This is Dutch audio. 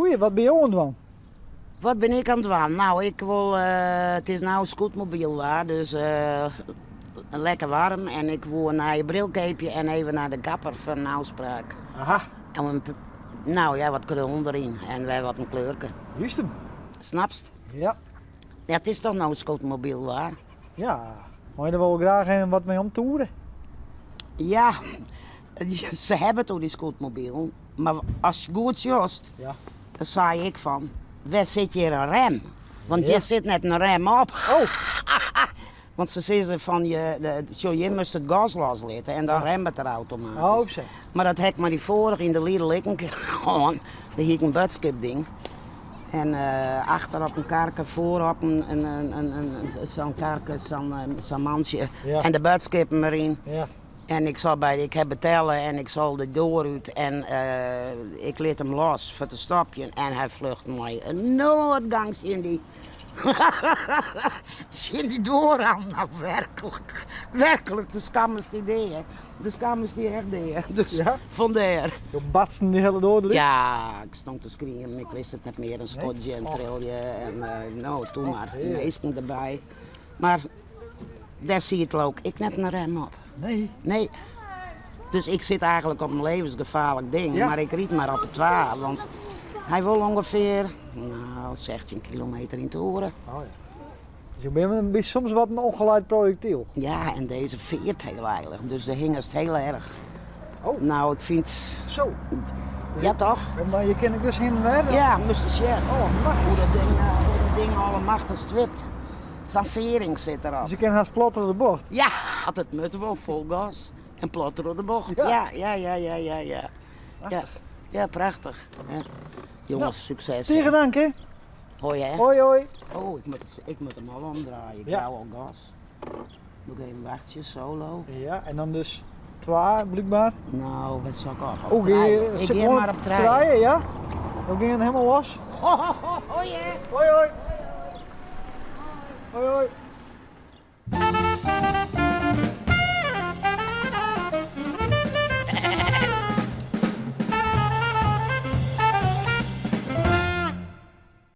je? Wat ben je aan het doen? Wat ben ik aan het doen? Nou, ik wil, het is nou scootmobiel waar, dus lekker warm. En ik wil naar je brilkeepje en even naar de kapper voor een afspraak. Aha, En nou ja, wat krullen erin en wij wat een kleurke. juist hem. Snapst? Ja. Ja, het is toch nou een scootmobiel waar? Ja, maar je er wel graag een wat mee om toeren? Ja, ze hebben toch die scootmobiel. Maar als je goed jost, Ja. dan zei ik van, waar zit hier een rem? Want Ja. je zit net een rem op. Oh, Want ze zeggen van, je moest het gas loslaten en dan remt het er automatisch. oh zeg. Maar dat heb ik maar die vorige in de Lidl ik een keer gewoon. Daar hier een budskip ding. En achter op een karken, voor op zo'n karken, zo'n mansje. Ja. En de budskip erin. Ja. En ik heb betellen en ik zal de deur uit en ik liet hem los voor te stopje en hij vlucht mij een noodgangje in die. in die deur aan, nou werkelijk. Werkelijk, de skammers die deden. De skammers die echt deden. Dus Ja? vandaar. Je batsen die hele door de lucht? Ja, ik stond te schreeuwen, ik wist het niet meer, een schotje, een Och. trilje en nou, doe Och, maar, heerlijk. een meisje erbij. Maar daar zie je het ook, ik net een rem op. Nee. Nee. Dus ik zit eigenlijk op een levensgevaarlijk ding, Ja. maar ik riet maar op het waar, want hij wil ongeveer, nou, 16 kilometer in het horen. Oh ja. Dus je bent soms wat een ongeleid projectiel. Ja, en deze veert heel heilig, dus de hingest heel erg. Oh. Nou, ik vind, Zo. ja toch? Maar je ken ik dus heen en weer? Ja, Mr. Sher. Oh, mag. Hoe dat ding allemachtig stript. Zijn vering zit erop. Dus je kan haar plotteren de bocht. Ja, had het moeten wel vol gas. En plotter op de bocht. Ja. Ja. Ja, prachtig. Ja. Jongens, Nou, succes. Tegen dank hè. Hoi hè? Hoi hoi. Oh, ik moet hem al omdraaien. Ik Ja. hou al gas. Doe ik even wachtje, solo. Ja, en dan dus 2 blijkbaar. Nou, wat zal ik op? Oh, Ik ga maar op trein. draaien, ja? Dan ging het helemaal los. Hoi hè? Hoi hoi. Hoi hoi.